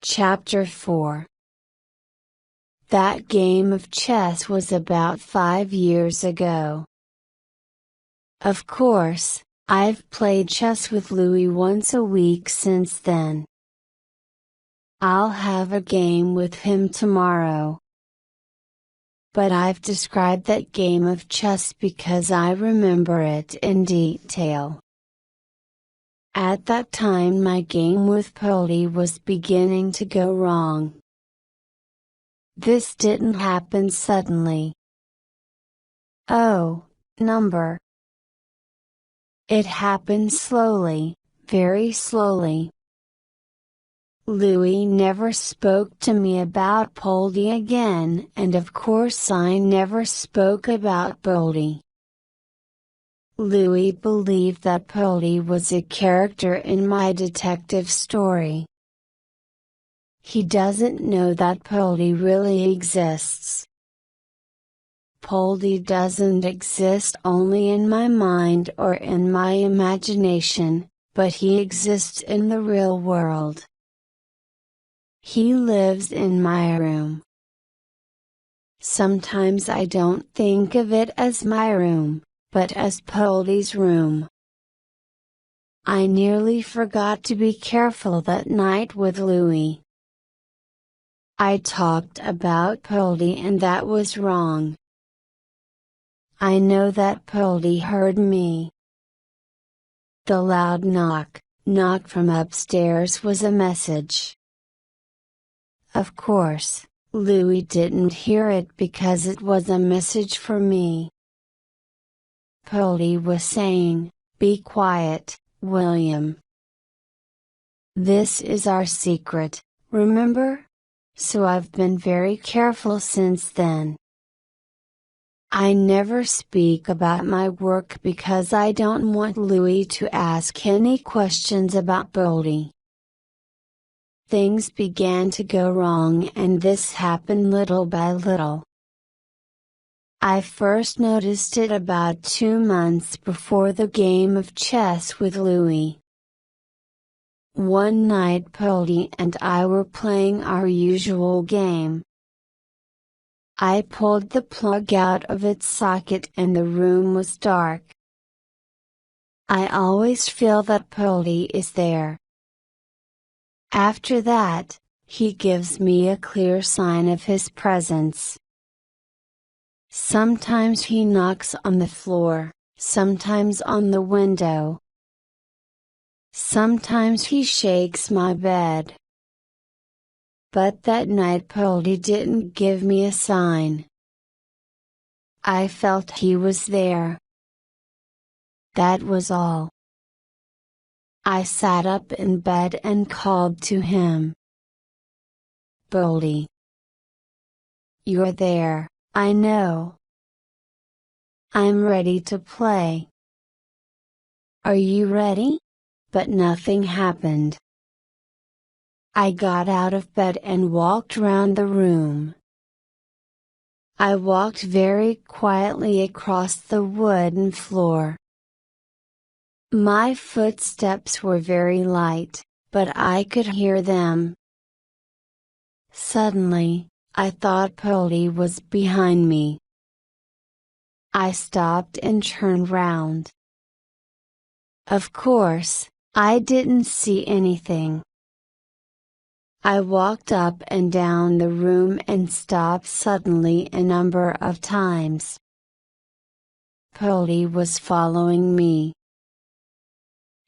Chapter 4. That game of chess was about 5 years ago. Of course, I've played chess with Louis once a week since then. I'll have a game with him tomorrow. But I've described that game of chess because I remember it in detail. At that time my game with Polly was beginning to go wrong. This didn't happen suddenly. Oh, number. It happened slowly, very slowly. Louis never spoke to me about Polly again, and of course I never spoke about Polly. Louis believed that Polly was a character in my detective story. He doesn't know that Polly really exists. Polly doesn't exist only in my mind or in my imagination, but he exists in the real world. He lives in my room. Sometimes I don't think of it as my room, but as Polly's room. I nearly forgot to be careful that night with Louis. I talked about Polly and that was wrong. I know that Polly heard me. The loud knock from upstairs was a message. Of course, Louis didn't hear it because it was a message for me. Polly was saying, "Be quiet, William. This is our secret, remember? So I've been very careful since then. I never speak about my work because I don't want Louis to ask any questions about Polly." Things began to go wrong and this happened little by little. I first noticed it about 2 months before the game of chess with Louis. One night Polly and I were playing our usual game. I pulled the plug out of its socket and the room was dark. I always feel that Polly is there. After that, he gives me a clear sign of his presence. Sometimes he knocks on the floor, sometimes on the window. Sometimes he shakes my bed. But that night Polly didn't give me a sign. I felt he was there. That was all. I sat up in bed and called to him. "Polly. You're there, I know. I'm ready to play. Are you ready?" But nothing happened. I got out of bed and walked round the room. I walked very quietly across the wooden floor. My footsteps were very light, but I could hear them. Suddenly, I thought Polly was behind me. I stopped and turned round. Of course, I didn't see anything. I walked up and down the room and stopped suddenly a number of times. Polly was following me.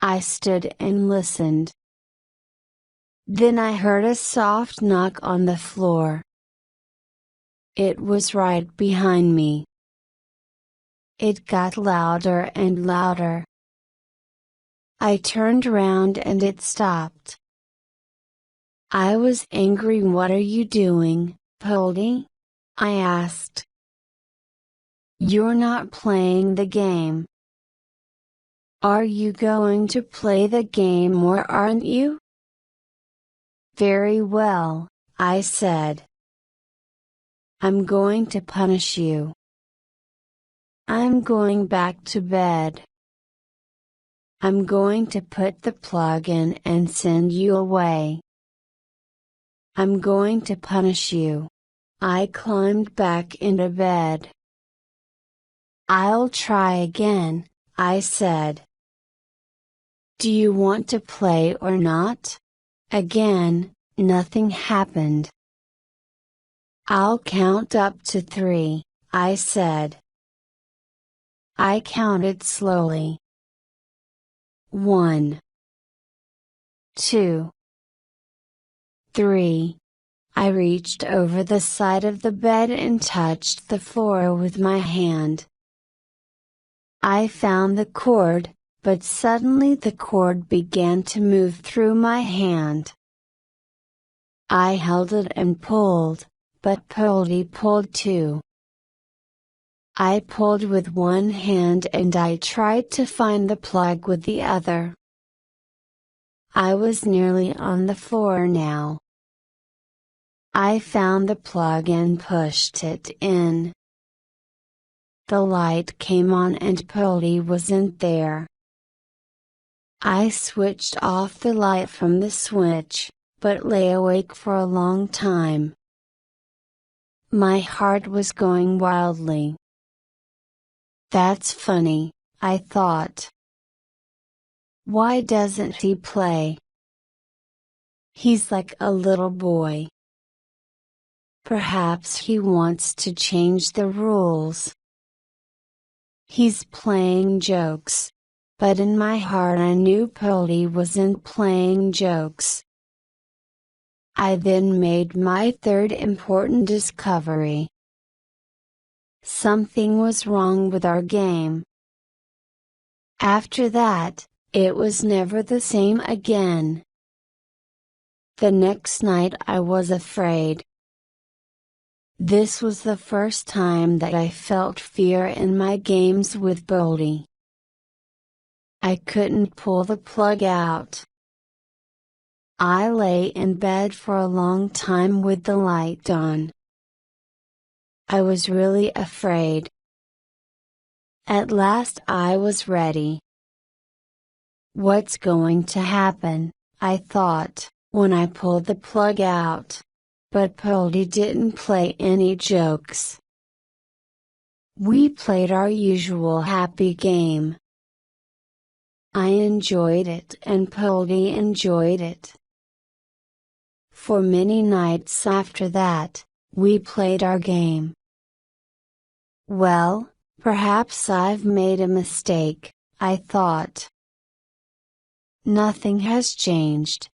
I stood and listened. Then I heard a soft knock on the floor. It was right behind me. It got louder and louder. I turned round and it stopped. I was angry. "What are you doing, Polly?" I asked. "You're not playing the game. Are you going to play the game or aren't you?" "Very well," I said. "I'm going to punish you. I'm going back to bed. I'm going to put the plug in and send you away." I'm going to punish you. I climbed back into bed. I'll try again, I said. Do you want to play or not? Again, nothing happened. I'll count up to 3, I said. I counted slowly. 1, 2, 3. I reached over the side of the bed and touched the floor with my hand. I found the cord, but suddenly the cord began to move through my hand. I held it and pulled, but Poldy pulled too. I pulled with one hand and I tried to find the plug with the other. I was nearly on the floor now. I found the plug and pushed it in. The light came on and Poldy wasn't there. I switched off the light from the switch, but lay awake for a long time. My heart was going wildly. That's funny, I thought. Why doesn't he play? He's like a little boy. Perhaps he wants to change the rules. He's playing jokes, but in my heart I knew Poldy wasn't playing jokes. I then made my third important discovery. Something was wrong with our game. After that, it was never the same again. The next night I was afraid. This was the first time that I felt fear in my games with Poldy. I couldn't pull the plug out. I lay in bed for a long time with the light on. I was really afraid. At last I was ready. What's going to happen, I thought, when I pulled the plug out? But Poldy didn't play any jokes. We played our usual happy game. I enjoyed it and Poldy enjoyed it. For many nights after that, we played our game. Well, perhaps I've made a mistake, I thought. Nothing has changed.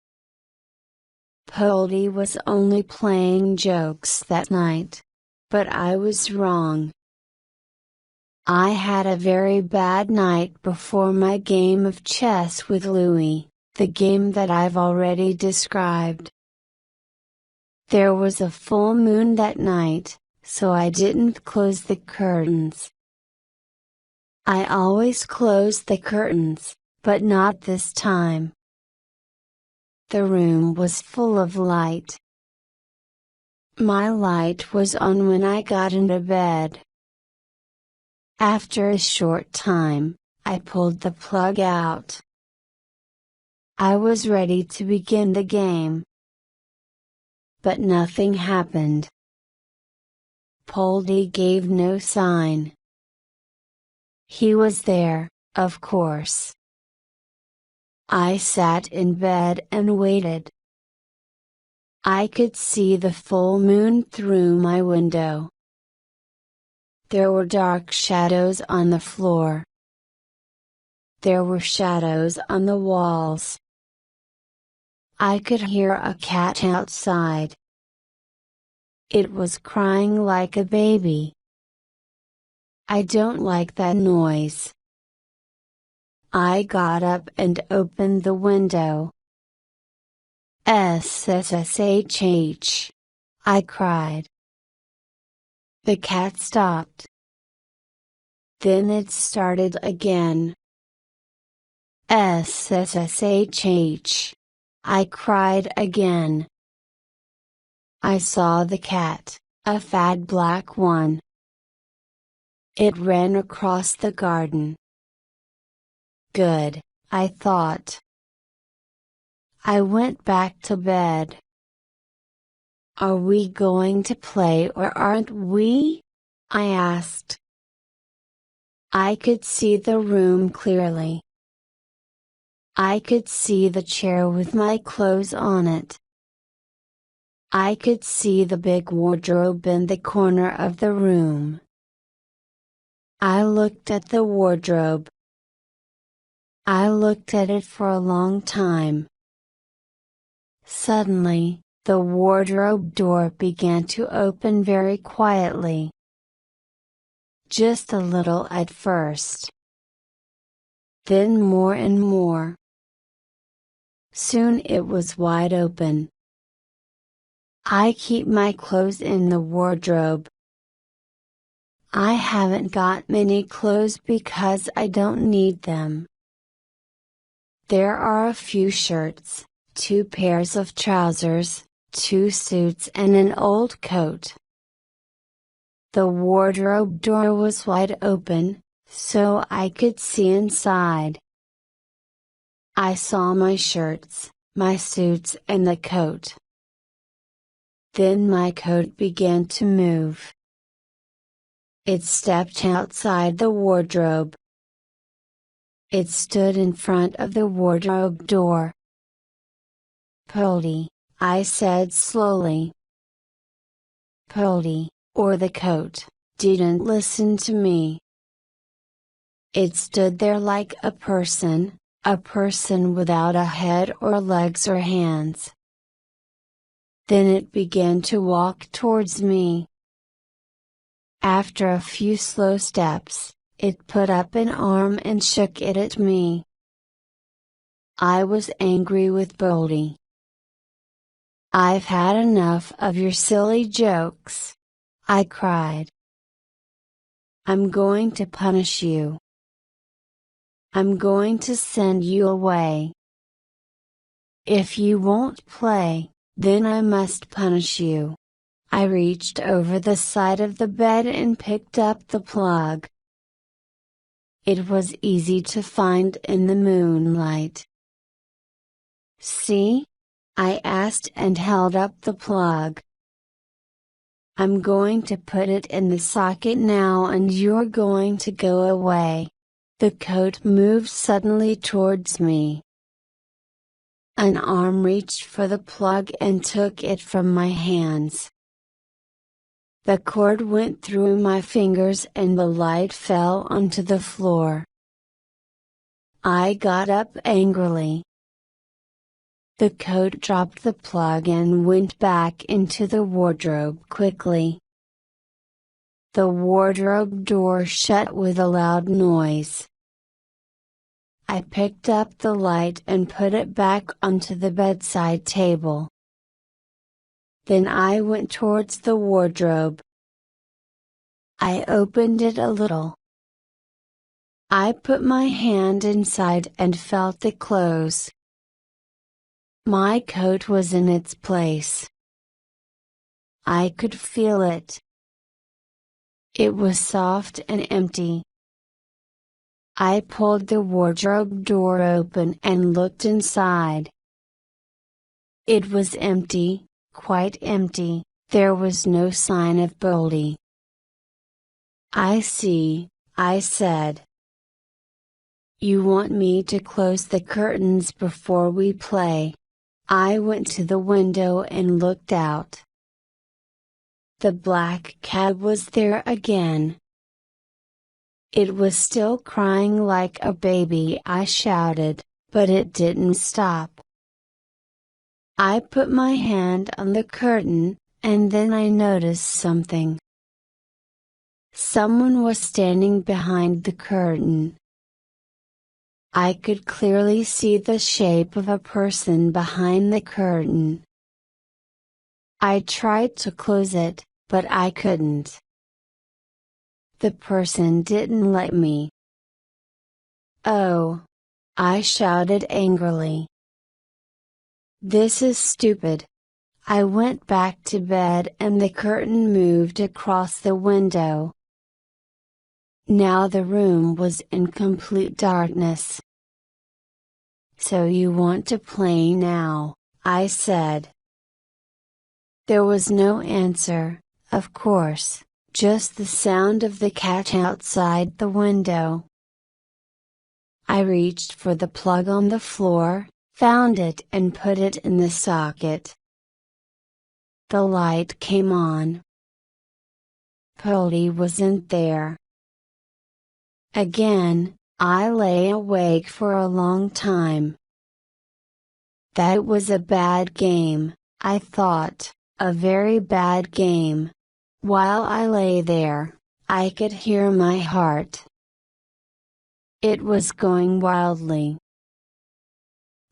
Poldy was only playing jokes that night. But I was wrong. I had a very bad night before my game of chess with Louie, the game that I've already described. There was a full moon that night, so I didn't close the curtains. I always close the curtains, but not this time. The room was full of light. My light was on when I got into bed. After a short time, I pulled the plug out. I was ready to begin the game. But nothing happened. Poldy gave no sign. He was there, of course. I sat in bed and waited. I could see the full moon through my window. There were dark shadows on the floor. There were shadows on the walls. I could hear a cat outside. It was crying like a baby. I don't like that noise. I got up and opened the window. SSSHH! I cried. The cat stopped. Then it started again. SSSHH! I cried again. I saw the cat, a fat black one. It ran across the garden. Good, I thought. I went back to bed. Are we going to play or aren't we? I asked. I could see the room clearly. I could see the chair with my clothes on it. I could see the big wardrobe in the corner of the room. I looked at the wardrobe. I looked at it for a long time. Suddenly, the wardrobe door began to open very quietly. Just a little at first. Then more and more. Soon it was wide open. I keep my clothes in the wardrobe. I haven't got many clothes because I don't need them. There are a few shirts, 2 pairs of trousers, 2 suits and an old coat. The wardrobe door was wide open, so I could see inside. I saw my shirts, my suits and the coat. Then my coat began to move. It stepped outside the wardrobe. It stood in front of the wardrobe door. Polly, I said slowly. Polly, or the coat, didn't listen to me. It stood there like a person without a head or legs or hands. Then it began to walk towards me. After a few slow steps, it put up an arm and shook it at me. I was angry with Polly. I've had enough of your silly jokes, I cried. I'm going to punish you. I'm going to send you away. If you won't play, then I must punish you. I reached over the side of the bed and picked up the plug. It was easy to find in the moonlight. See? I asked and held up the plug. I'm going to put it in the socket now and you're going to go away. The coat moved suddenly towards me. An arm reached for the plug and took it from my hands. The cord went through my fingers and the light fell onto the floor. I got up angrily. The coat dropped the plug and went back into the wardrobe quickly. The wardrobe door shut with a loud noise. I picked up the light and put it back onto the bedside table. Then I went towards the wardrobe. I opened it a little. I put my hand inside and felt the clothes. My coat was in its place. I could feel it. It was soft and empty. I pulled the wardrobe door open and looked inside. It was empty, quite empty, there was no sign of Polly. I see, I said. You want me to close the curtains before we play. I went to the window and looked out. The black cat was there again. It was still crying like a baby. I shouted, but it didn't stop. I put my hand on the curtain, and then I noticed something. Someone was standing behind the curtain. I could clearly see the shape of a person behind the curtain. I tried to close it, but I couldn't. The person didn't let me. Oh! I shouted angrily. This is stupid. I went back to bed and the curtain moved across the window. Now the room was in complete darkness. So you want to play now, I said. There was no answer, of course, just the sound of the cat outside the window. I reached for the plug on the floor, found it and put it in the socket. The light came on. Polly wasn't there. Again, I lay awake for a long time. That was a bad game, I thought, a very bad game. While I lay there, I could hear my heart. It was going wildly.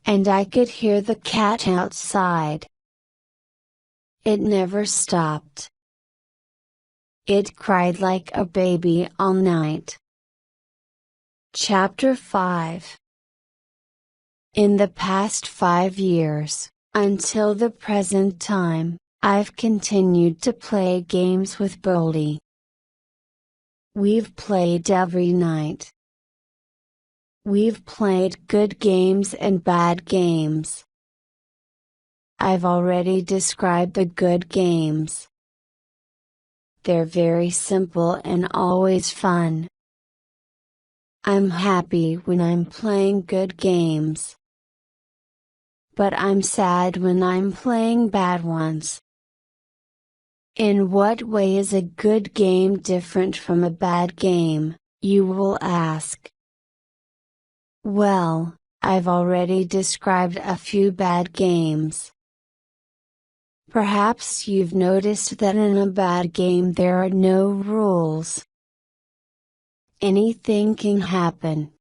And I could hear the cat outside. It never stopped. It cried like a baby all night. Chapter 5. In the past 5 years, until the present time, I've continued to play games with Boldy. We've played every night. We've played good games and bad games. I've already described the good games. They're very simple and always fun. I'm happy when I'm playing good games. But I'm sad when I'm playing bad ones. In what way is a good game different from a bad game, you will ask? Well, I've already described a few bad games. Perhaps you've noticed that in a bad game there are no rules. Anything can happen.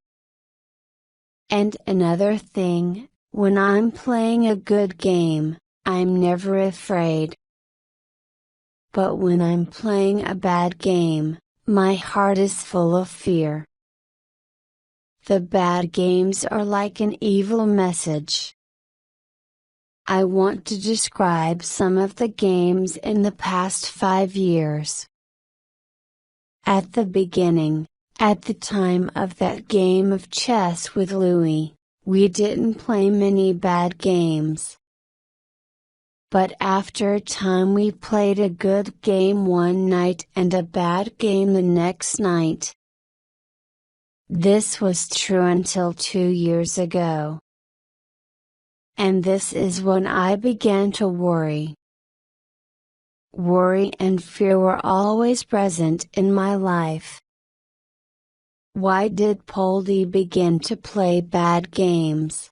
And another thing, when I'm playing a good game, I'm never afraid. But when I'm playing a bad game, my heart is full of fear. The bad games are like an evil message. I want to describe some of the games in the past 5 years. At the beginning, at the time of that game of chess with Louie, we didn't play many bad games. But after a time we played a good game one night and a bad game the next night. This was true until 2 years ago. And this is when I began to worry. Worry and fear were always present in my life. Why did Poldy begin to play bad games?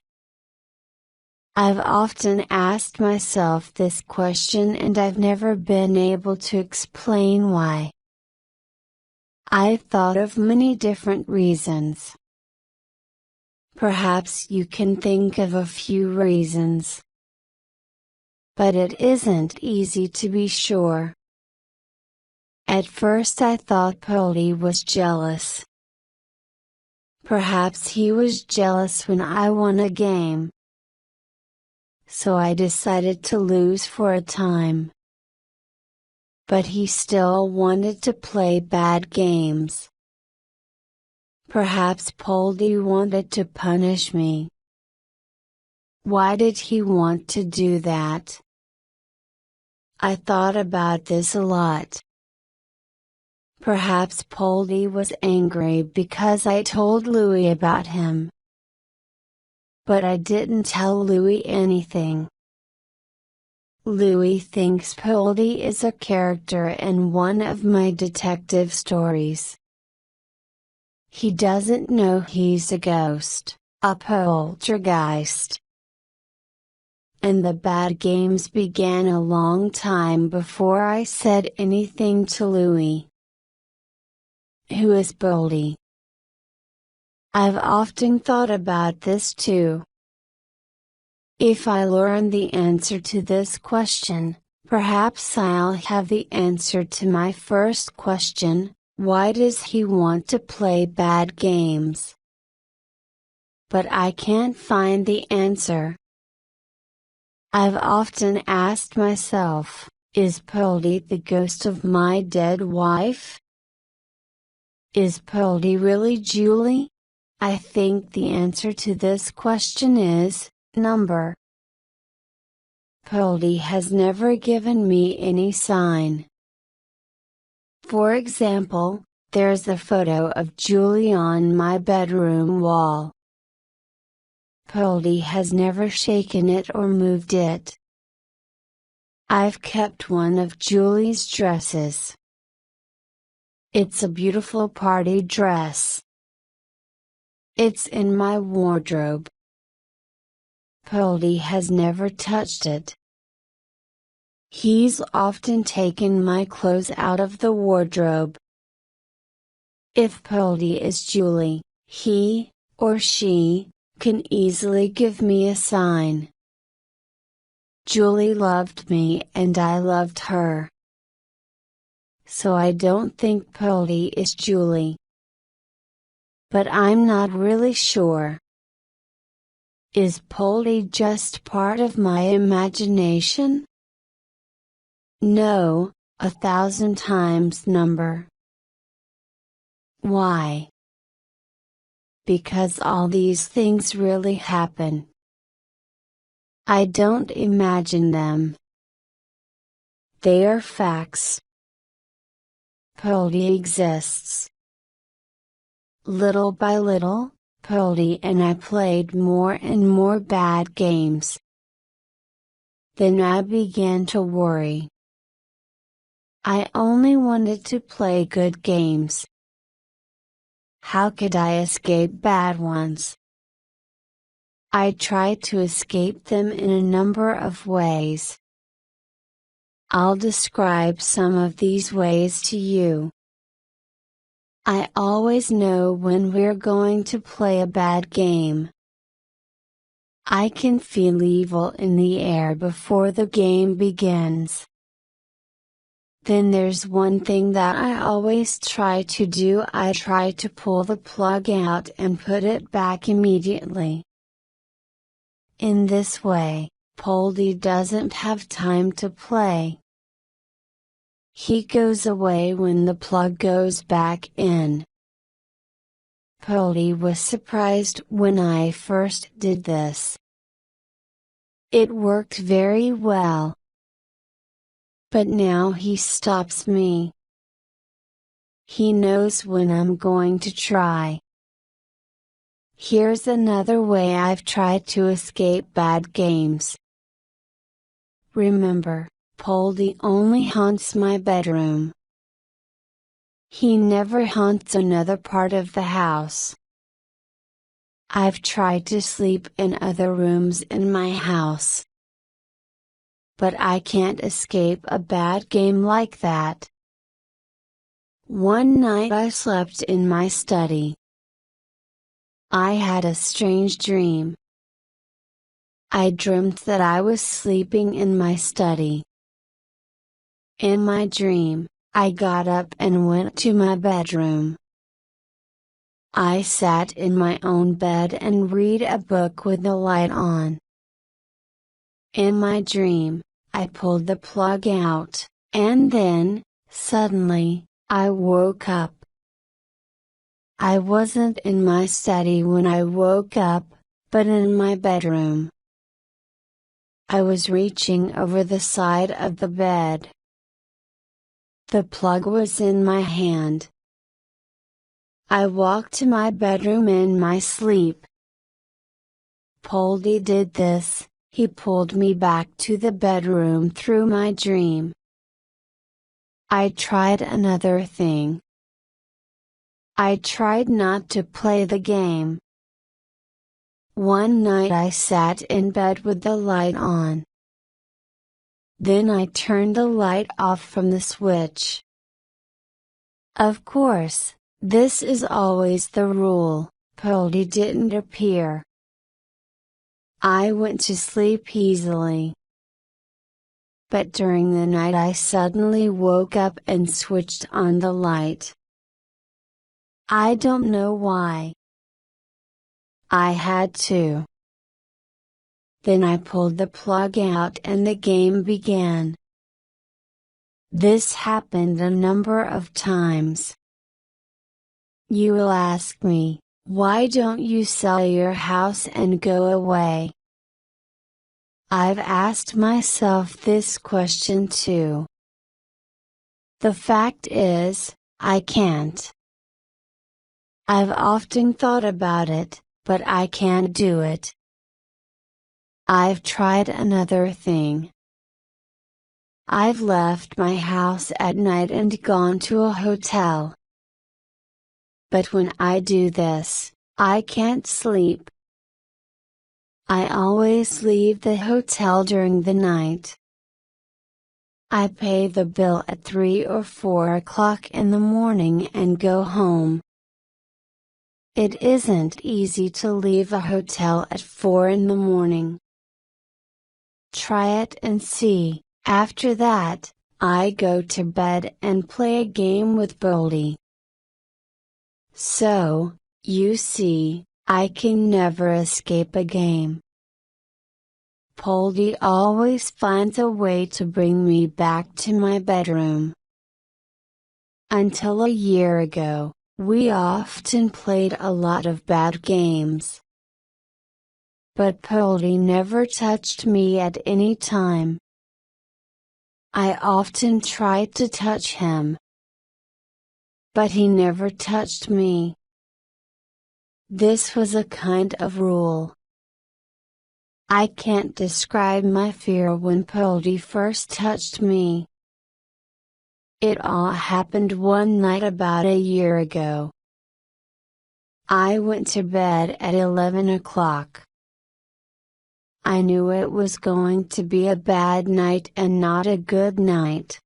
I've often asked myself this question and I've never been able to explain why. I've thought of many different reasons. Perhaps you can think of a few reasons. But it isn't easy to be sure. At first I thought Poldy was jealous. Perhaps he was jealous when I won a game. So I decided to lose for a time. But he still wanted to play bad games. Perhaps Poldy wanted to punish me. Why did he want to do that? I thought about this a lot. Perhaps Poldy was angry because I told Louie about him. But I didn't tell Louie anything. Louie thinks Poldy is a character in one of my detective stories. He doesn't know he's a ghost, a poltergeist. And the bad games began a long time before I said anything to Louie. Who is Poldy? I've often thought about this too. If I learn the answer to this question, perhaps I'll have the answer to my first question, why does he want to play bad games? But I can't find the answer. I've often asked myself, is Poldy the ghost of my dead wife? Is Poldy really Julie? I think the answer to this question is, number Poldy has never given me any sign. For example, there's a photo of Julie on my bedroom wall. Poldy has never shaken it or moved it. I've kept one of Julie's dresses. It's a beautiful party dress. It's in my wardrobe. Poldy has never touched it. He's often taken my clothes out of the wardrobe. If Poldy is Julie, he, or she, can easily give me a sign. Julie loved me and I loved her. So I don't think Poldy is Julie. But I'm not really sure. Is Poldy just part of my imagination? No, 1,000 times number. Why? Because all these things really happen. I don't imagine them. They are facts. Poldy exists. Little by little, Poldy and I played more and more bad games. Then I began to worry. I only wanted to play good games. How could I escape bad ones? I tried to escape them in a number of ways. I'll describe some of these ways to you. I always know when we're going to play a bad game. I can feel evil in the air before the game begins. Then there's one thing that I always try to do. I try to pull the plug out and put it back immediately. In this way, Poldy doesn't have time to play. He goes away when the plug goes back in. Poldy was surprised when I first did this. It worked very well. But now he stops me. He knows when I'm going to try. Here's another way I've tried to escape bad games. Remember, Poldy only haunts my bedroom. He never haunts another part of the house. I've tried to sleep in other rooms in my house. But I can't escape a bad game like that. One night I slept in my study. I had a strange dream. I dreamt that I was sleeping in my study. In my dream, I got up and went to my bedroom. I sat in my own bed and read a book with the light on. In my dream, I pulled the plug out, and then, suddenly, I woke up. I wasn't in my study when I woke up, but in my bedroom. I was reaching over the side of the bed. The plug was in my hand. I walked to my bedroom in my sleep. Poldy did this. He pulled me back to the bedroom through my dream. I tried another thing. I tried not to play the game. One night I sat in bed with the light on. Then I turned the light off from the switch. Of course, this is always the rule. Poldy didn't appear. I went to sleep easily. But during the night I suddenly woke up and switched on the light. I don't know why. I had to. Then I pulled the plug out and the game began. This happened a number of times. You will ask me, why don't you sell your house and go away? I've asked myself this question too. The fact is, I can't. I've often thought about it, but I can't do it. I've tried another thing. I've left my house at night and gone to a hotel. But when I do this, I can't sleep. I always leave the hotel during the night. I pay the bill at 3 or 4 o'clock in the morning and go home. It isn't easy to leave a hotel at 4 in the morning. Try it and see. After that, I go to bed and play a game with Boldy. So, you see, I can never escape a game. Poldy always finds a way to bring me back to my bedroom. Until a year ago, we often played a lot of bad games. But Poldy never touched me at any time. I often tried to touch him. But he never touched me. This was a kind of rule. I can't describe my fear when Poldy first touched me. It all happened one night about a year ago. I went to bed at 11 o'clock. I knew it was going to be a bad night and not a good night.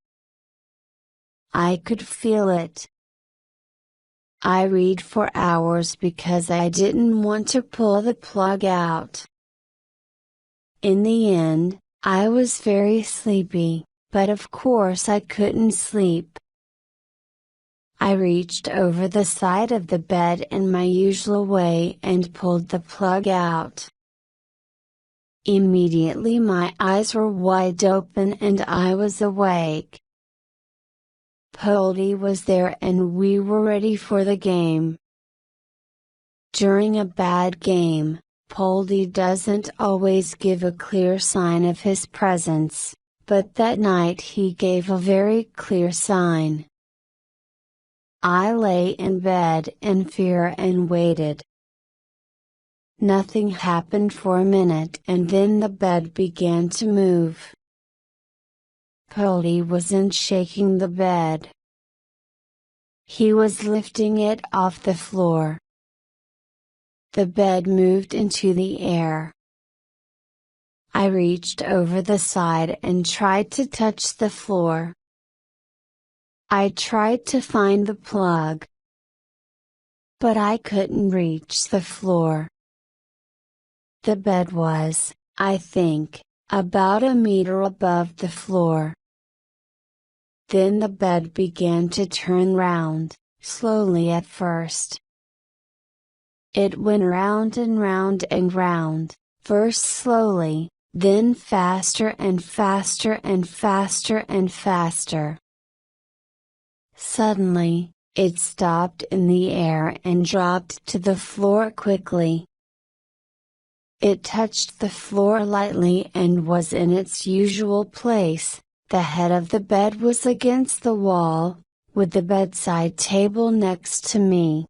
I could feel it. I read for hours because I didn't want to pull the plug out. In the end, I was very sleepy, but of course I couldn't sleep. I reached over the side of the bed in my usual way and pulled the plug out. Immediately my eyes were wide open and I was awake. Poldy was there and we were ready for the game. During a bad game, Poldy doesn't always give a clear sign of his presence, but that night he gave a very clear sign. I lay in bed in fear and waited. Nothing happened for a minute and then the bed began to move. Poldy wasn't shaking the bed. He was lifting it off the floor. The bed moved into the air. I reached over the side and tried to touch the floor. I tried to find the plug. But I couldn't reach the floor. The bed was, I think, about a meter above the floor. Then the bed began to turn round, slowly at first. It went round and round and round, first slowly, then faster and faster and faster and faster. Suddenly, it stopped in the air and dropped to the floor quickly. It touched the floor lightly and was in its usual place. The head of the bed was against the wall, with the bedside table next to me.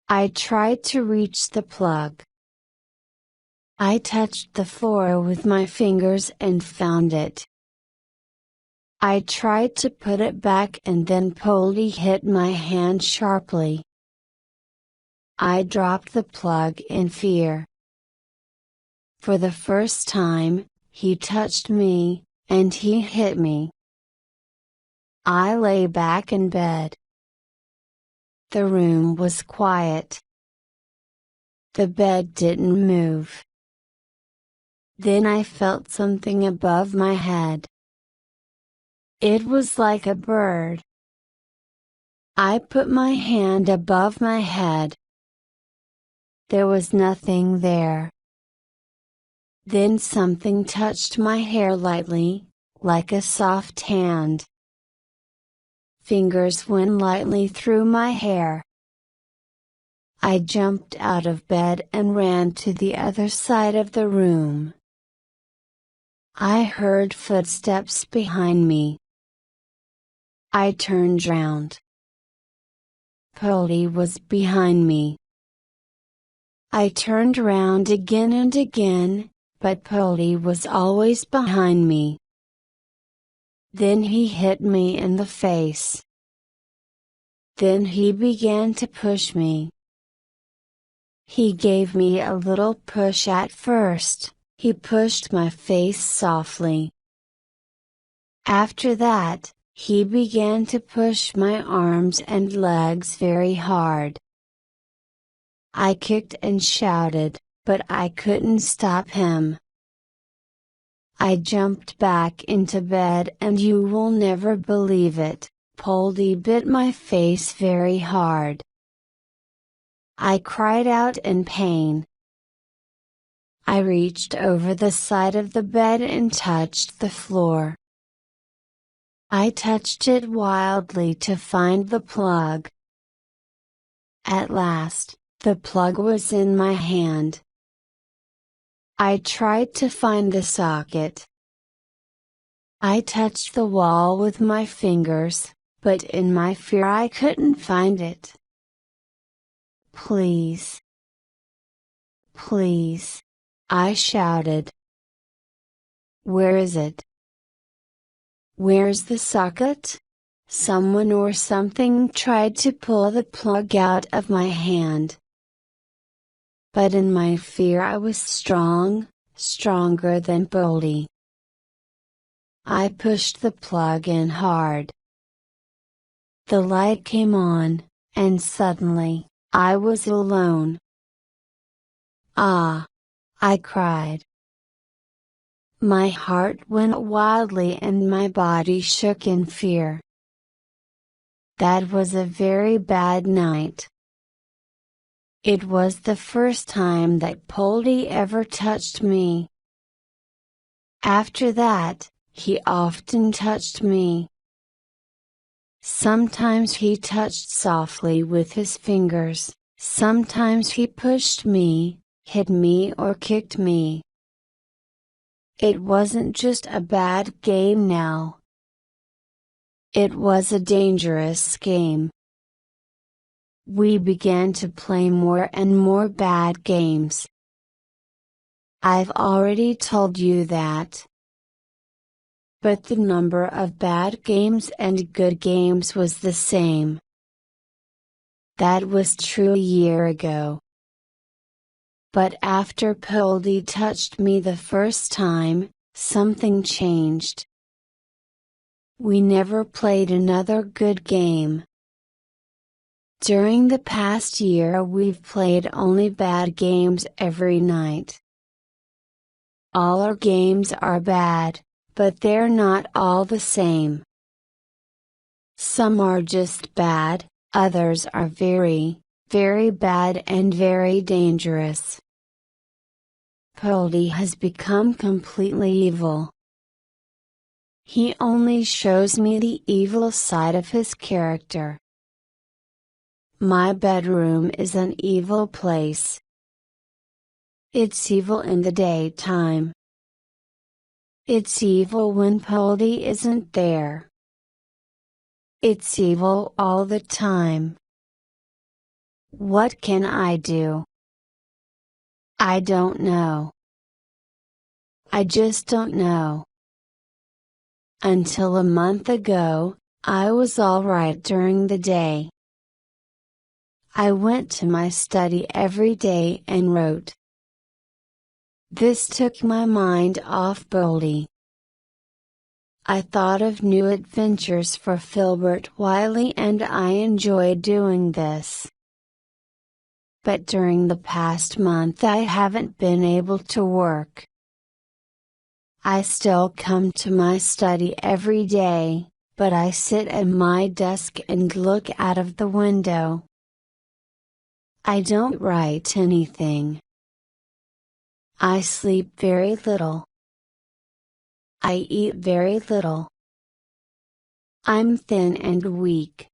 I tried to reach the plug. I touched the floor with my fingers and found it. I tried to put it back and then Poldy hit my hand sharply. I dropped the plug in fear. For the first time, he touched me, and he hit me. I lay back in bed. The room was quiet. The bed didn't move. Then I felt something above my head. It was like a bird. I put my hand above my head. There was nothing there. Then something touched my hair lightly, like a soft hand. Fingers went lightly through my hair. I jumped out of bed and ran to the other side of the room. I heard footsteps behind me. I turned round. Polly was behind me. I turned round again and again, but Polly was always behind me. Then he hit me in the face. Then he began to push me. He gave me a little push at first. He pushed my face softly. After that, he began to push my arms and legs very hard. I kicked and shouted, but I couldn't stop him. I jumped back into bed and you will never believe it, Polly bit my face very hard. I cried out in pain. I reached over the side of the bed and touched the floor. I touched it wildly to find the plug. At last, the plug was in my hand. I tried to find the socket. I touched the wall with my fingers, but in my fear I couldn't find it. Please. Please. I shouted. Where is it? Where's the socket? Someone or something tried to pull the plug out of my hand. But in my fear I was strong, stronger than Polly. I pushed the plug in hard. The light came on, and suddenly, I was alone. Ah! I cried. My heart went wildly and my body shook in fear. That was a very bad night. It was the first time that Polly ever touched me. After that, he often touched me. Sometimes he touched softly with his fingers, sometimes he pushed me, hit me or kicked me. It wasn't just a bad game now. It was a dangerous game. We began to play more and more bad games. I've already told you that. But the number of bad games and good games was the same. That was true a year ago. But after Polly touched me the first time, something changed. We never played another good game. During the past year we've played only bad games every night. All our games are bad, but they're not all the same. Some are just bad, others are very, very bad and very dangerous. Polly has become completely evil. He only shows me the evil side of his character. My bedroom is an evil place. It's evil in the daytime. It's evil when Polly isn't there. It's evil all the time. What can I do? I don't know. I just don't know. Until a month ago, I was alright during the day. I went to my study every day and wrote. This took my mind off Polly. I thought of new adventures for Filbert Wiley and I enjoyed doing this. But during the past month I haven't been able to work. I still come to my study every day, but I sit at my desk and look out of the window. I don't write anything. I sleep very little. I eat very little. I'm thin and weak.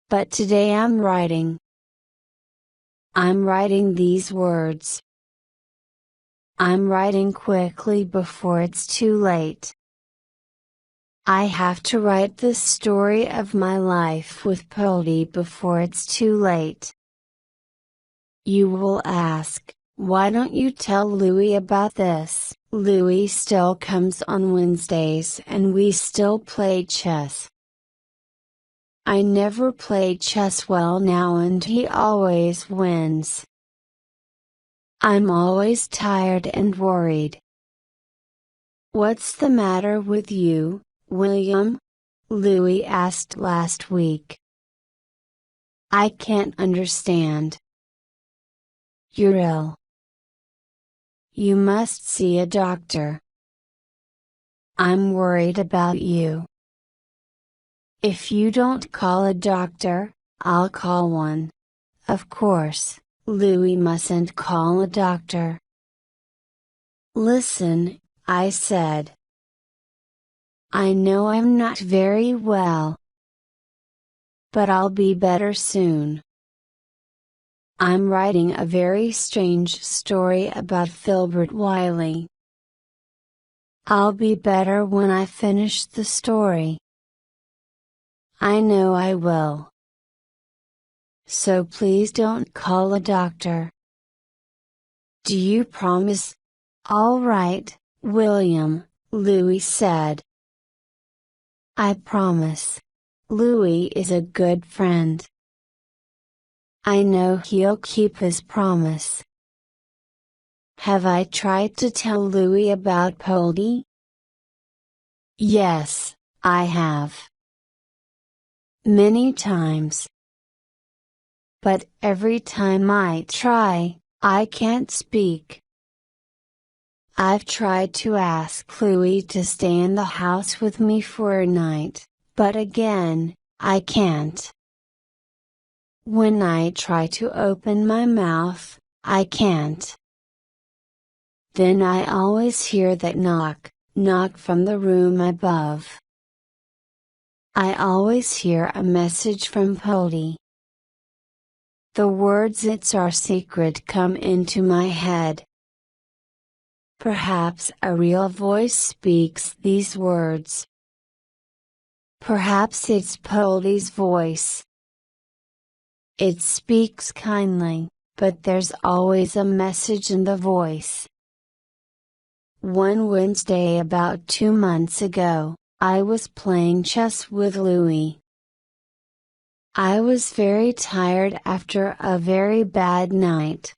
But today I'm writing. I'm writing these words. I'm writing quickly before it's too late. I have to write the story of my life with Polly before it's too late. You will ask, why don't you tell Louie about this? Louie still comes on Wednesdays and we still play chess. I never play chess well now and he always wins. I'm always tired and worried. What's the matter with you, William? Louie asked last week. I can't understand. You're ill. You must see a doctor. I'm worried about you. If you don't call a doctor, I'll call one. Of course, Louie mustn't call a doctor. Listen, I said. I know I'm not very well. But I'll be better soon. I'm writing a very strange story about Filbert Wiley. I'll be better when I finish the story. I know I will. So please don't call a doctor. Do you promise? All right, William, Louie said. I promise. Louie is a good friend. I know he'll keep his promise. Have I tried to tell Louie about Polly? Yes, I have. Many times. But every time I try, I can't speak. I've tried to ask Louie to stay in the house with me for a night, but again, I can't. When I try to open my mouth, I can't. Then I always hear that knock, knock from the room above. I always hear a message from Polly. The words "it's our secret" come into my head. Perhaps a real voice speaks these words. Perhaps it's Polly's voice. It speaks kindly, but there's always a message in the voice. One Wednesday about 2 months ago, I was playing chess with Louie. I was very tired after a very bad night.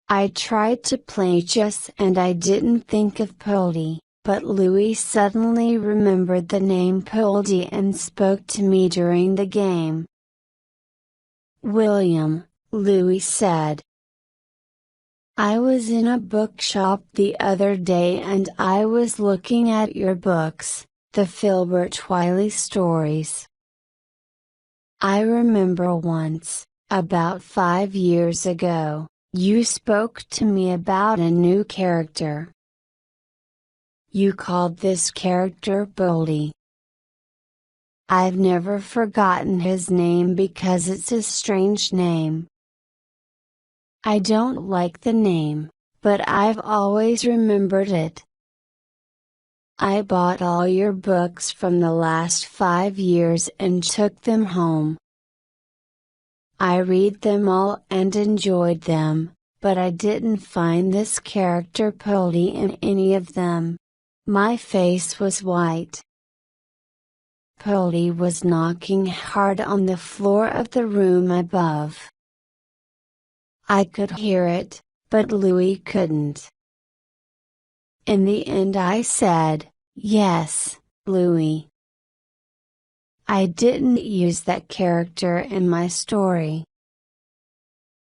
I tried to play chess and I didn't think of Polly, but Louie suddenly remembered the name Polly and spoke to me during the game. William, Louie said. I was in a bookshop the other day and I was looking at your books, the Filbert Wiley stories. I remember once, about 5 years ago, you spoke to me about a new character. You called this character Polly. I've never forgotten his name because it's a strange name. I don't like the name, but I've always remembered it. I bought all your books from the last 5 years and took them home. I read them all and enjoyed them, but I didn't find this character Polly in any of them. My face was white. Polly was knocking hard on the floor of the room above. I could hear it, but Louie couldn't. In the end I said, "Yes, Louie." I didn't use that character in my story.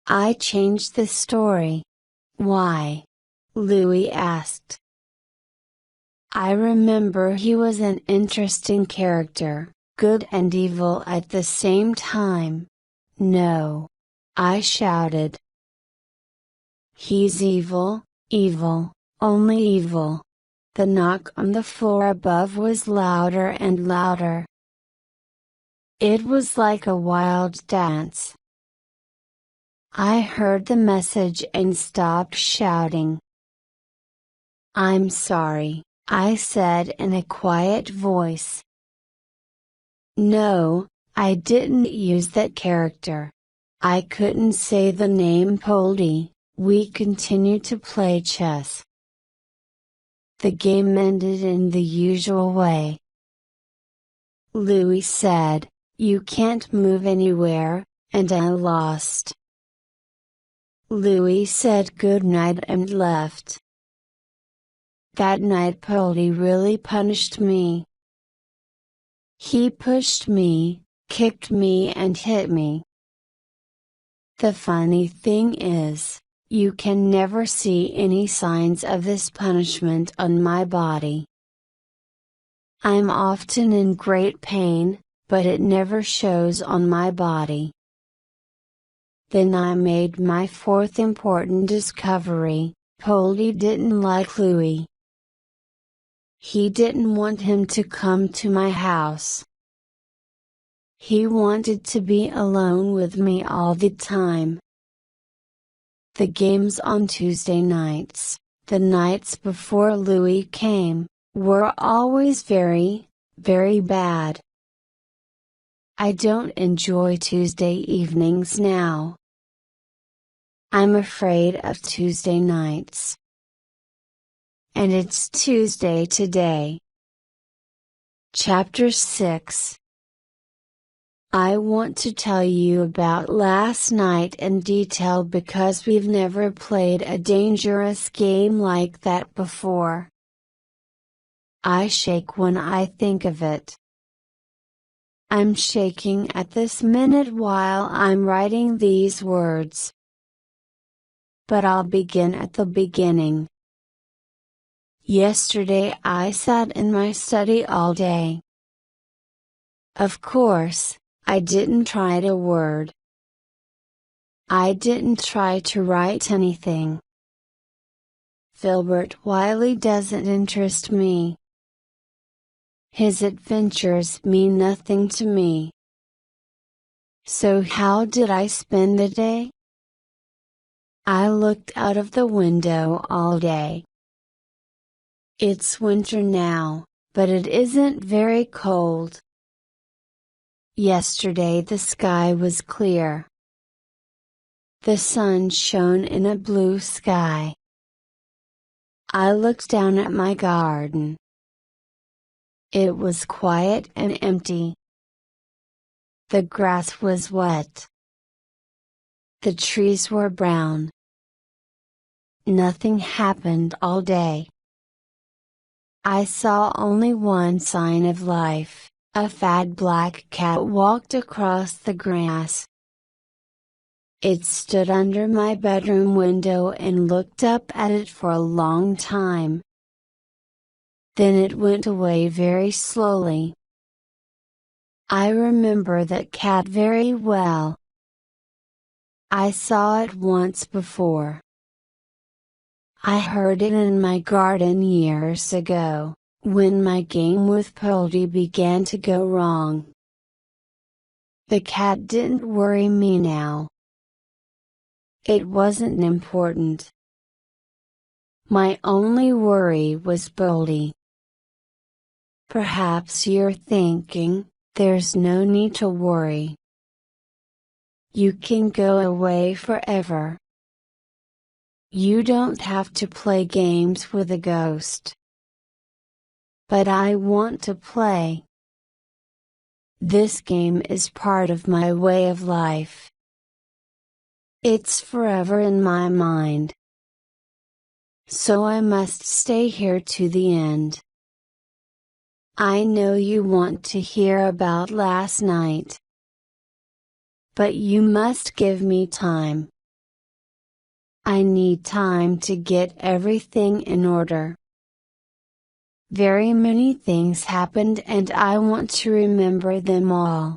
I changed the story. Why? Louie asked. I remember he was an interesting character, good and evil at the same time. No. I shouted. He's evil, evil, only evil. The knock on the floor above was louder and louder. It was like a wild dance. I heard the message and stopped shouting. "I'm sorry," I said in a quiet voice. "No, I didn't use that character. I couldn't say the name Poldy." We continued to play chess. The game ended in the usual way. Louis said, "You can't move anywhere," and I lost. Louis said good night and left. That night Poldy really punished me. He pushed me, kicked me and hit me. The funny thing is, you can never see any signs of this punishment on my body. I'm often in great pain, but it never shows on my body. Then I made my fourth important discovery: Poldy didn't like Louis. He didn't want him to come to my house. He wanted to be alone with me all the time. The games on Tuesday nights, the nights before Louis came, were always very, very bad. I don't enjoy Tuesday evenings now. I'm afraid of Tuesday nights. And it's Tuesday today. Chapter 6. I want to tell you about last night in detail because we've never played a dangerous game like that before. I shake when I think of it. I'm shaking at this minute while I'm writing these words. But I'll begin at the beginning. Yesterday I sat in my study all day. Of course, I didn't write a word. I didn't try to write anything. Filbert Wiley doesn't interest me. His adventures mean nothing to me. So how did I spend the day? I looked out of the window all day. It's winter now, but it isn't very cold. Yesterday the sky was clear. The sun shone in a blue sky. I looked down at my garden. It was quiet and empty. The grass was wet. The trees were brown. Nothing happened all day. I saw only one sign of life. A fat black cat walked across the grass. It stood under my bedroom window and looked up at it for a long time. Then it went away very slowly. I remember that cat very well. I saw it once before. I heard it in my garden years ago, when my game with Poldy began to go wrong. The cat didn't worry me now. It wasn't important. My only worry was Poldy. Perhaps you're thinking, there's no need to worry. You can go away forever. You don't have to play games with a ghost. But I want to play. This game is part of my way of life. It's forever in my mind. So I must stay here to the end. I know you want to hear about last night. But you must give me time. I need time to get everything in order. Very many things happened and I want to remember them all.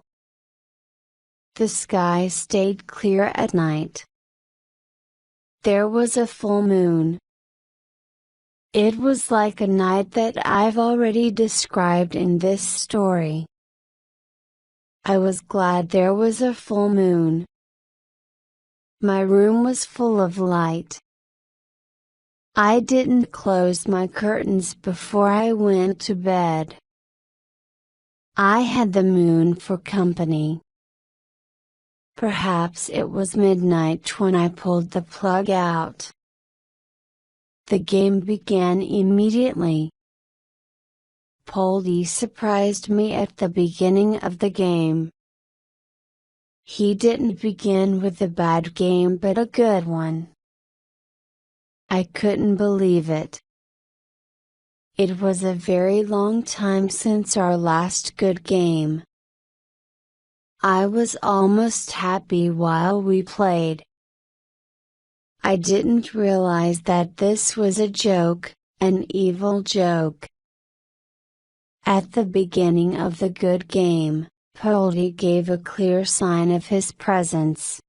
The sky stayed clear at night. There was a full moon. It was like a night that I've already described in this story. I was glad there was a full moon. My room was full of light. I didn't close my curtains before I went to bed. I had the moon for company. Perhaps it was midnight when I pulled the plug out. The game began immediately. Poldy surprised me at the beginning of the game. He didn't begin with a bad game but a good one. I couldn't believe it. It was a very long time since our last good game. I was almost happy while we played. I didn't realize that this was a joke, an evil joke. At the beginning of the good game, Poldy gave a clear sign of his presence.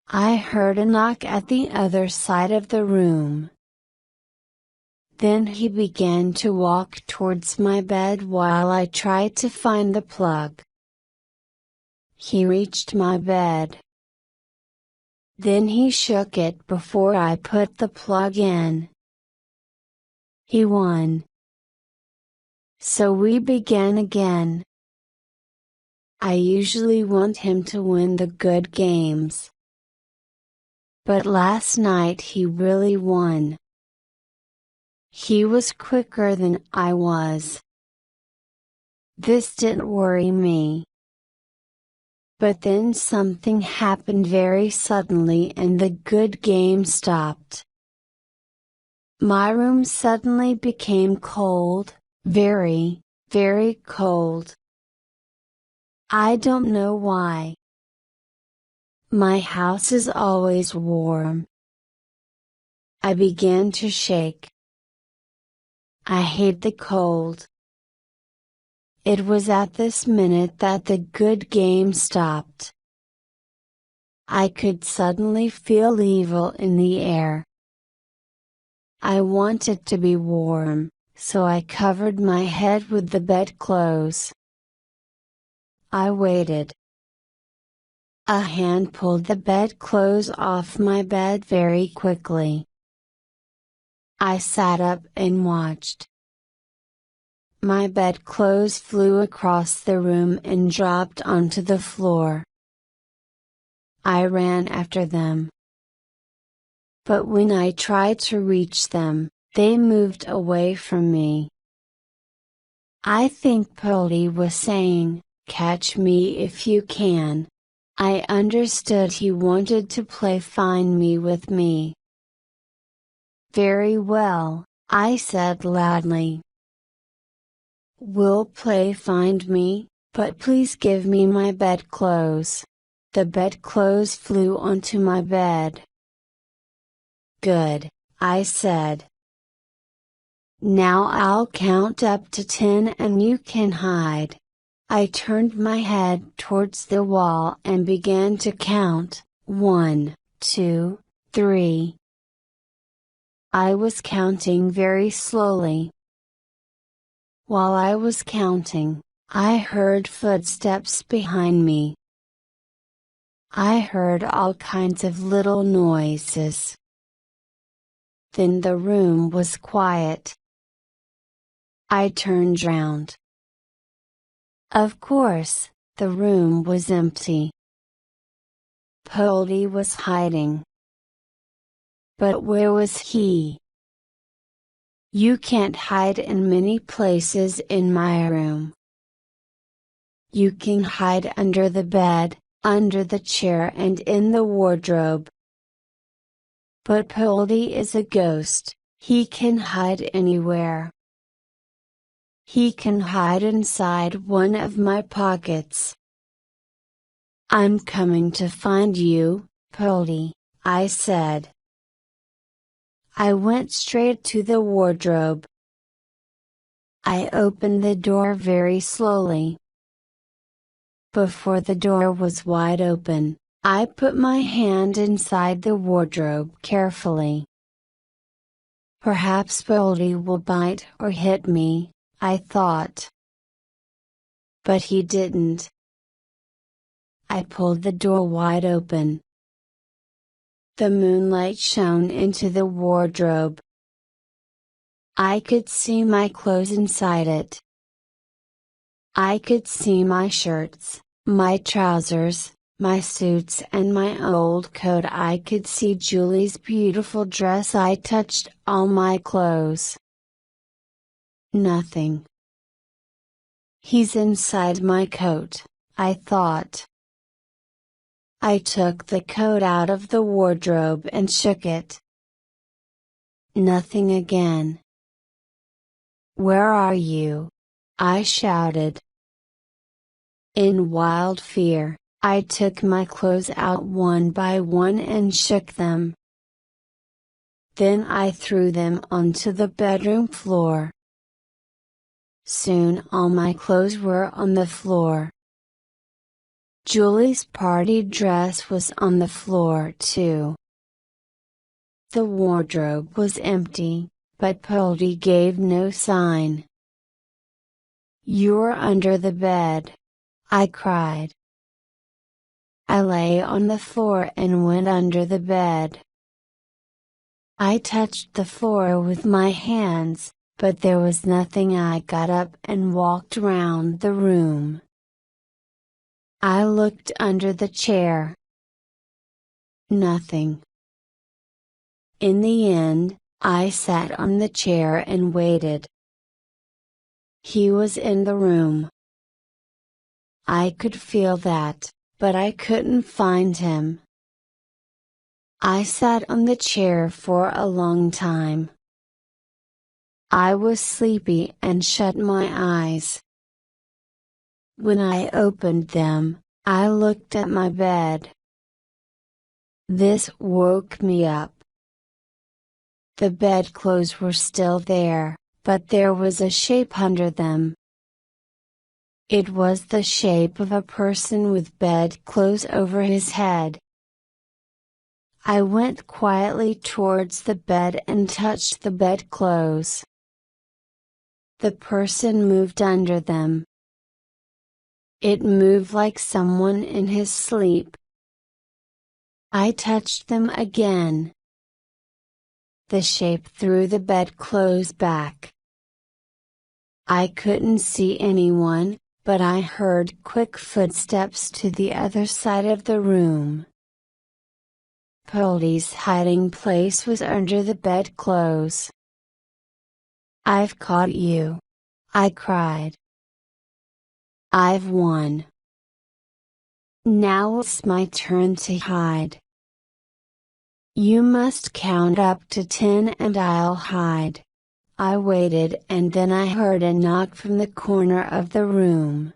I heard a knock at the other side of the room. Then he began to walk towards my bed while I tried to find the plug. He reached my bed. Then he shook it before I put the plug in. He won. So we began again. I usually want him to win the good games. But last night he really won. He was quicker than I was. This didn't worry me. But then something happened very suddenly and the good game stopped. My room suddenly became cold, very, very cold. I don't know why. My house is always warm. I began to shake. I hate the cold. It was at this minute that the good game stopped. I could suddenly feel evil in the air. I wanted to be warm, so I covered my head with the bedclothes. I waited. A hand pulled the bedclothes off my bed very quickly. I sat up and watched. My bedclothes flew across the room and dropped onto the floor. I ran after them. But when I tried to reach them, they moved away from me. I think Poldy was saying, "Catch me if you can." I understood he wanted to play Find Me with me. "Very well," I said loudly. "We'll play Find Me, but please give me my bedclothes." The bedclothes flew onto my bed. "Good," I said. "Now I'll count up to 10 and you can hide." I turned my head towards the wall and began to count, 1, 2, 3. I was counting very slowly. While I was counting, I heard footsteps behind me. I heard all kinds of little noises. Then the room was quiet. I turned round. Of course, the room was empty. Poldy was hiding. But where was he? You can't hide in many places in my room. You can hide under the bed, under the chair and in the wardrobe. But Poldy is a ghost, he can hide anywhere. He can hide inside one of my pockets. "I'm coming to find you, Poldy," I said. I went straight to the wardrobe. I opened the door very slowly. Before the door was wide open, I put my hand inside the wardrobe carefully. Perhaps Poldy will bite or hit me, I thought. But he didn't. I pulled the door wide open. The moonlight shone into the wardrobe. I could see my clothes inside it. I could see my shirts, my trousers, my suits and my old coat. I could see Julie's beautiful dress. I touched all my clothes. Nothing. He's inside my coat, I thought. I took the coat out of the wardrobe and shook it. Nothing again. Where are you? I shouted. In wild fear, I took my clothes out one by one and shook them. Then I threw them onto the bedroom floor. Soon all my clothes were on the floor. Julie's party dress was on the floor too. The wardrobe was empty, but Poldy gave no sign. "You're under the bed," I cried. I lay on the floor and went under the bed. I touched the floor with my hands, but there was nothing. I got up and walked around the room. I looked under the chair. Nothing. In the end, I sat on the chair and waited. He was in the room. I could feel that, but I couldn't find him. I sat on the chair for a long time. I was sleepy and shut my eyes. When I opened them, I looked at my bed. This woke me up. The bedclothes were still there, but there was a shape under them. It was the shape of a person with bedclothes over his head. I went quietly towards the bed and touched the bedclothes. The person moved under them. It moved like someone in his sleep. I touched them again. The shape threw the bedclothes back. I couldn't see anyone, but I heard quick footsteps to the other side of the room. Poldy's hiding place was under the bedclothes. "I've caught you!" I cried. "I've won. Now it's my turn to hide. You must count up to 10 and I'll hide." I waited and then I heard a knock from the corner of the room.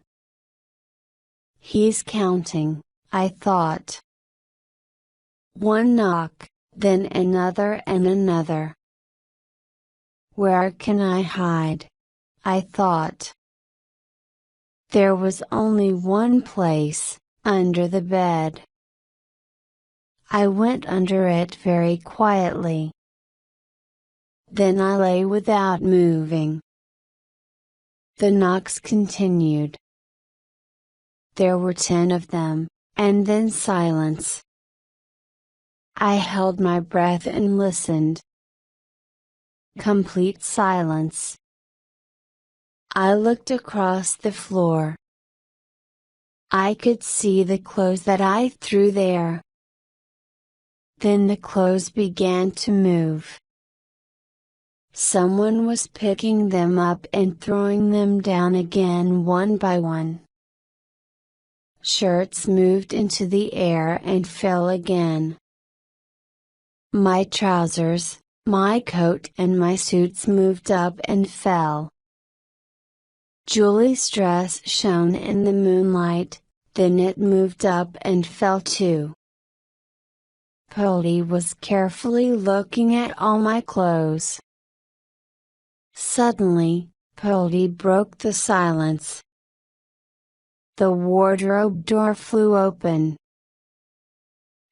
He's counting, I thought. One knock, then another and another. Where can I hide? I thought. There was only one place, under the bed. I went under it very quietly. Then I lay without moving. The knocks continued. There were 10 of them, and then silence. I held my breath and listened. Complete silence. I looked across the floor. I could see the clothes that I threw there. Then the clothes began to move. Someone was picking them up and throwing them down again one by one. Shirts moved into the air and fell again. My trousers, my coat and my suits moved up and fell. Julie's dress shone in the moonlight, then it moved up and fell too. Poldy was carefully looking at all my clothes. Suddenly, Poldy broke the silence. The wardrobe door flew open.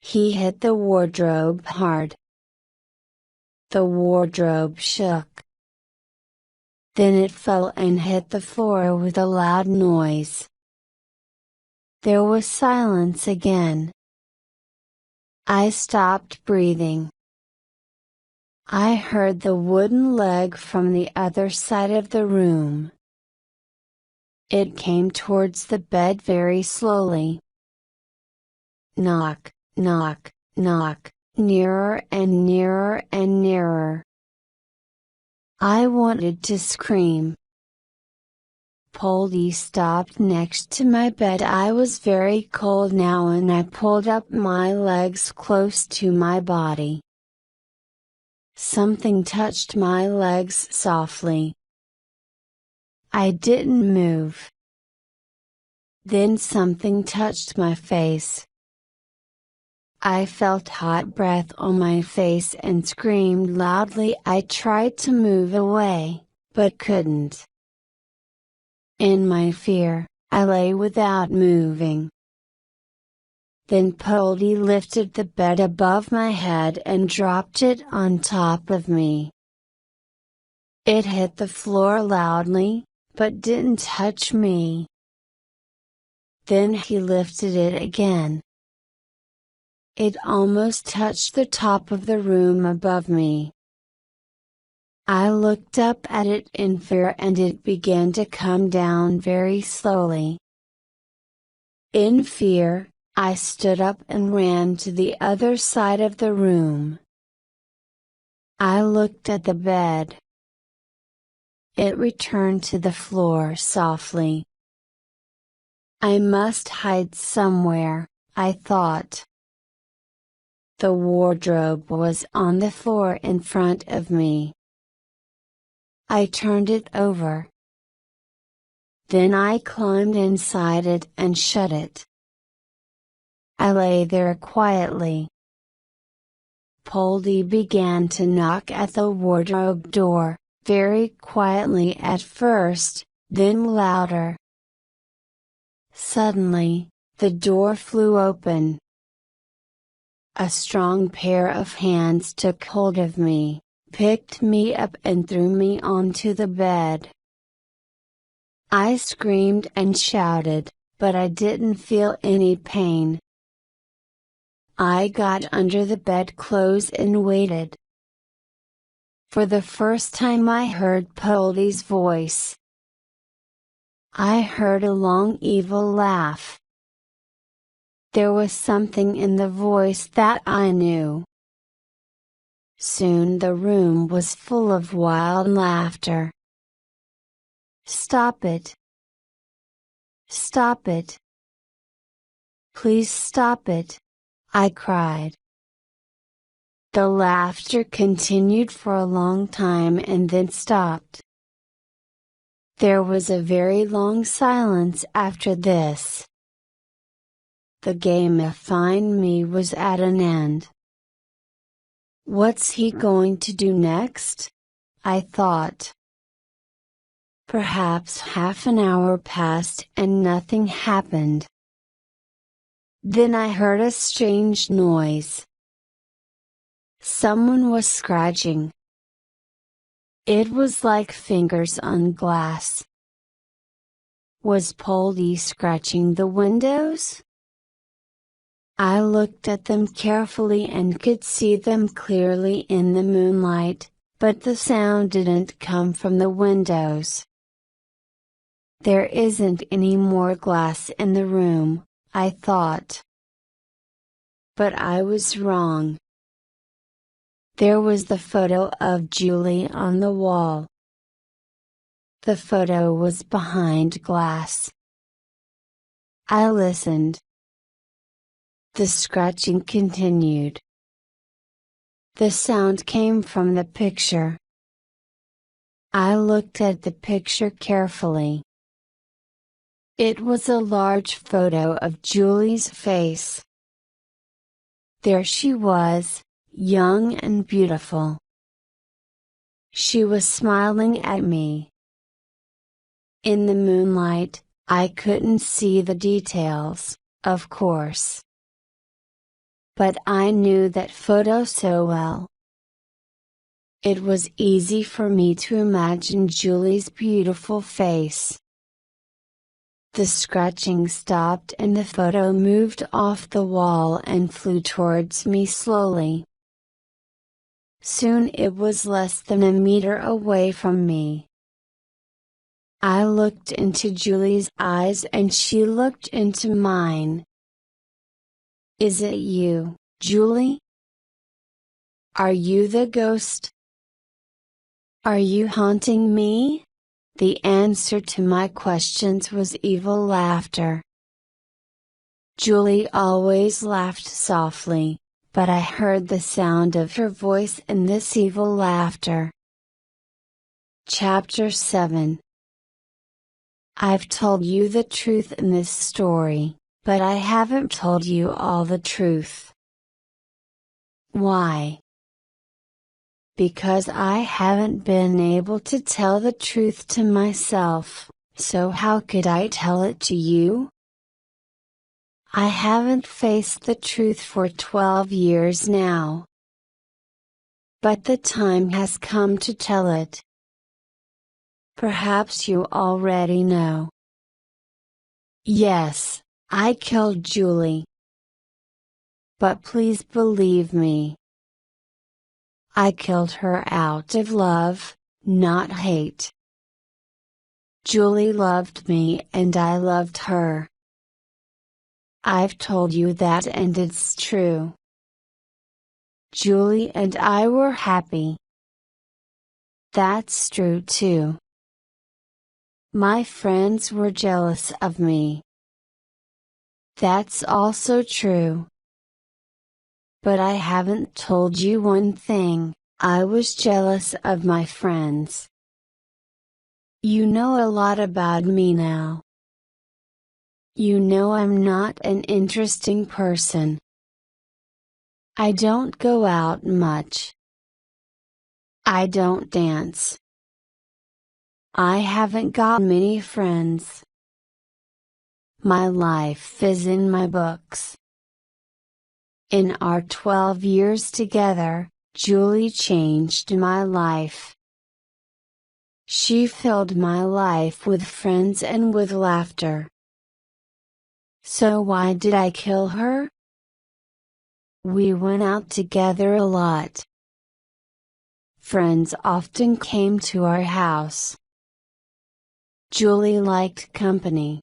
He hit the wardrobe hard. The wardrobe shook. Then it fell and hit the floor with a loud noise. There was silence again. I stopped breathing. I heard the wooden leg from the other side of the room. It came towards the bed very slowly. Knock, knock, knock, nearer and nearer and nearer. I wanted to scream. Polly stopped next to my bed. I was very cold now and I pulled up my legs close to my body. Something touched my legs softly. I didn't move. Then something touched my face. I felt hot breath on my face and screamed loudly. I tried to move away, but couldn't. In my fear, I lay without moving. Then Polly lifted the bed above my head and dropped it on top of me. It hit the floor loudly, but didn't touch me. Then he lifted it again. It almost touched the top of the room above me. I looked up at it in fear and it began to come down very slowly. In fear, I stood up and ran to the other side of the room. I looked at the bed. It returned to the floor softly. I must hide somewhere, I thought. The wardrobe was on the floor in front of me. I turned it over. Then I climbed inside it and shut it. I lay there quietly. Polly began to knock at the wardrobe door, very quietly at first, then louder. Suddenly, the door flew open. A strong pair of hands took hold of me, picked me up and threw me onto the bed. I screamed and shouted, but I didn't feel any pain. I got under the bedclothes and waited. For the first time I heard Polly's voice. I heard a long evil laugh. There was something in the voice that I knew. Soon the room was full of wild laughter. Stop it! Stop it! Please stop it! I cried. The laughter continued for a long time and then stopped. There was a very long silence after this. The game of Find Me was at an end. What's he going to do next? I thought. Perhaps half an hour passed and nothing happened. Then I heard a strange noise. Someone was scratching. It was like fingers on glass. Was Polly scratching the windows? I looked at them carefully and could see them clearly in the moonlight, but the sound didn't come from the windows. There isn't any more glass in the room, I thought. But I was wrong. There was the photo of Julie on the wall. The photo was behind glass. I listened. The scratching continued. The sound came from the picture. I looked at the picture carefully. It was a large photo of Julie's face. There she was, young and beautiful. She was smiling at me. In the moonlight, I couldn't see the details, of course. But I knew that photo so well. It was easy for me to imagine Julie's beautiful face. The scratching stopped and the photo moved off the wall and flew towards me slowly. Soon it was less than a meter away from me. I looked into Julie's eyes and she looked into mine. "Is it you, Julie? Are you the ghost? Are you haunting me?" The answer to my questions was evil laughter. Julie always laughed softly, but I heard the sound of her voice in this evil laughter. Chapter 7. I've told you the truth in this story, but I haven't told you all the truth. Why? Because I haven't been able to tell the truth to myself, so how could I tell it to you? I haven't faced the truth for 12 years now. But the time has come to tell it. Perhaps you already know. Yes, I killed Julie. But please believe me. I killed her out of love, not hate. Julie loved me and I loved her. I've told you that and it's true. Julie and I were happy. That's true too. My friends were jealous of me. That's also true. But I haven't told you one thing, I was jealous of my friends. You know a lot about me now. You know I'm not an interesting person. I don't go out much. I don't dance. I haven't got many friends. My life is in my books. In our 12 years together, Julie changed my life. She filled my life with friends and with laughter. So why did I kill her? We went out together a lot. Friends often came to our house. Julie liked company.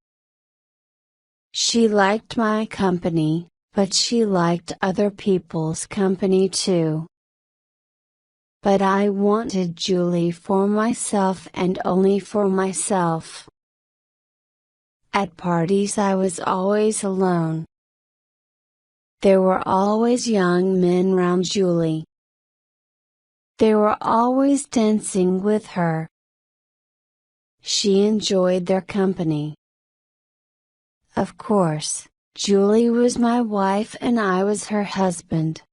She liked my company, but she liked other people's company too. But I wanted Julie for myself and only for myself. At parties I was always alone. There were always young men round Julie. They were always dancing with her. She enjoyed their company. Of course, Julie was my wife and I was her husband.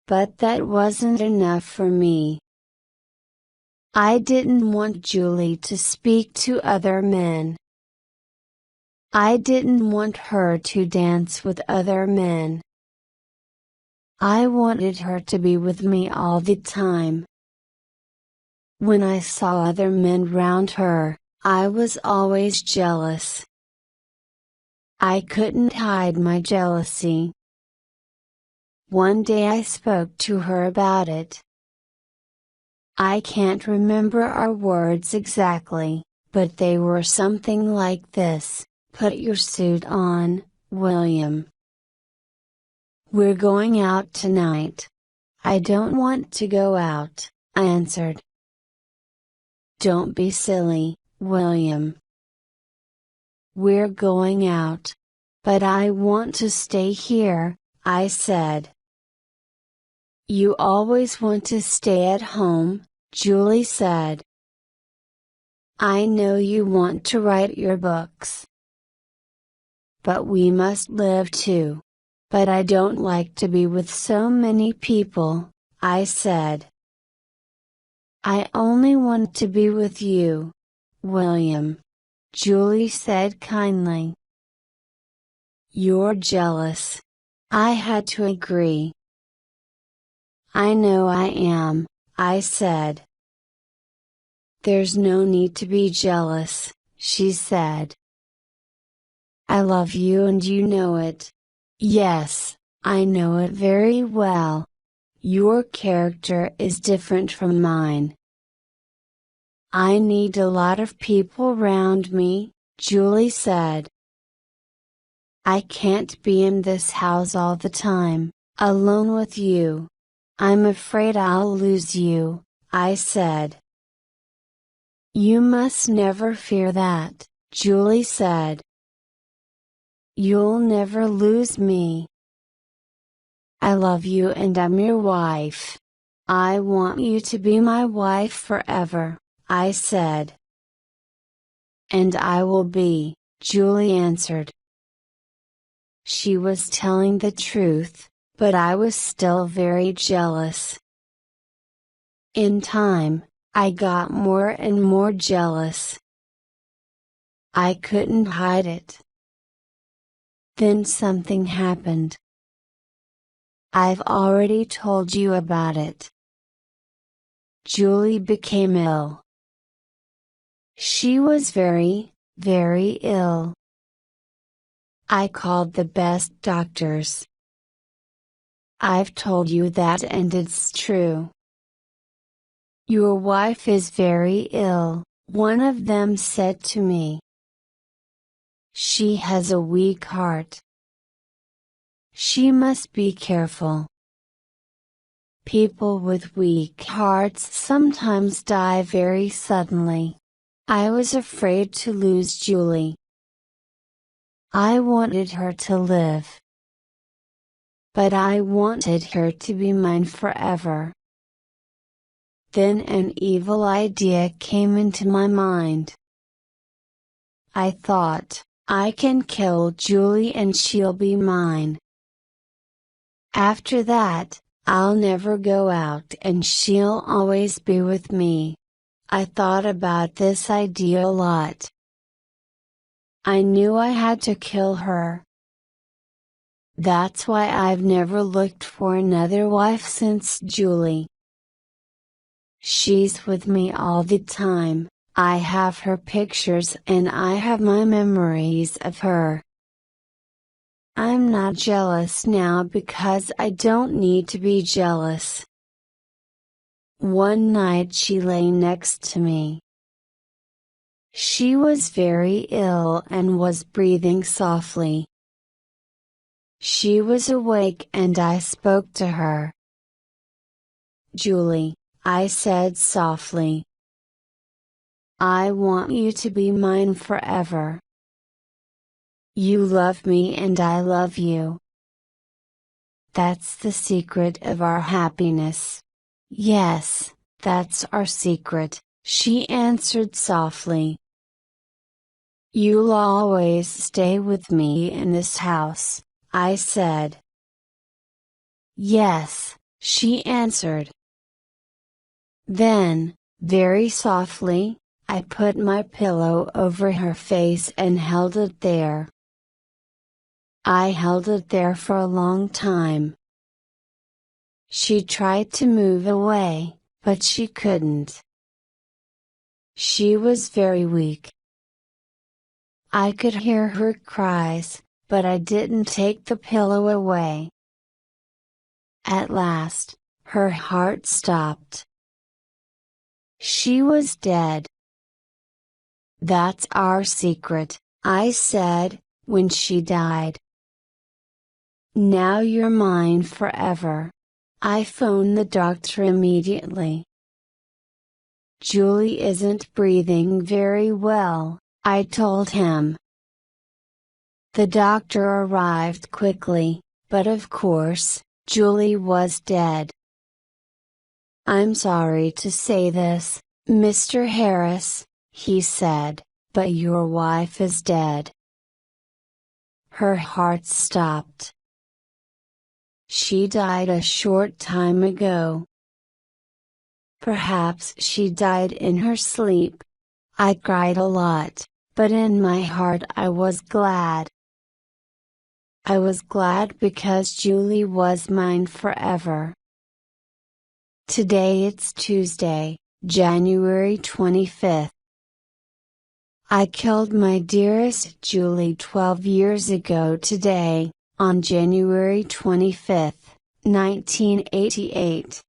But that wasn't enough for me. I didn't want Julie to speak to other men. I didn't want her to dance with other men. I wanted her to be with me all the time. When I saw other men round her, I was always jealous. I couldn't hide my jealousy. One day I spoke to her about it. I can't remember our words exactly, but they were something like this: "Put your suit on, William. We're going out tonight." "I don't want to go out," I answered. "Don't be silly, William. We're going out." "But I want to stay here," I said. "You always want to stay at home," Julie said. "I know you want to write your books. But we must live too." "But I don't like to be with so many people," I said. "I only want to be with you, William," Julie said kindly. "You're jealous." I had to agree. "I know I am," I said. "There's no need to be jealous," she said. I love you and you know it. Yes, I know it very well. Your character is different from mine. I need a lot of people around me, Julie said. I can't be in this house all the time, alone with you. I'm afraid I'll lose you, I said. You must never fear that, Julie said. You'll never lose me. I love you and I'm your wife. I want you to be my wife forever, I said. And I will be, Julie answered. She was telling the truth, but I was still very jealous. In time, I got more and more jealous. I couldn't hide it. Then something happened. I've already told you about it. Julie became ill. She was very, very ill. I called the best doctors. I've told you that and it's true. Your wife is very ill, one of them said to me. She has a weak heart. She must be careful. People with weak hearts sometimes die very suddenly. I was afraid to lose Julie. I wanted her to live. But I wanted her to be mine forever. Then an evil idea came into my mind. I thought, I can kill Julie and she'll be mine. After that, I'll never go out and she'll always be with me. I thought about this idea a lot. I knew I had to kill her. That's why I've never looked for another wife since Julie. She's with me all the time, I have her pictures and I have my memories of her. I'm not jealous now because I don't need to be jealous. One night she lay next to me. She was very ill and was breathing softly. She was awake and I spoke to her. Julie, I said softly. I want you to be mine forever. You love me and I love you. That's the secret of our happiness. Yes, that's our secret, she answered softly. You'll always stay with me in this house, I said. Yes, she answered. Then, very softly, I put my pillow over her face and held it there. I held it there for a long time. She tried to move away, but she couldn't. She was very weak. I could hear her cries, but I didn't take the pillow away. At last, her heart stopped. She was dead. That's our secret, I said, when she died. Now you're mine forever. I phoned the doctor immediately. Julie isn't breathing very well, I told him. The doctor arrived quickly, but of course, Julie was dead. I'm sorry to say this, Mr. Harris, he said, but your wife is dead. Her heart stopped. She died a short time ago. Perhaps she died in her sleep. I cried a lot, but in my heart I was glad. I was glad because Julie was mine forever. Today it's Tuesday, January 25th. I killed my dearest Julie 12 years ago today, on January 25, 1988.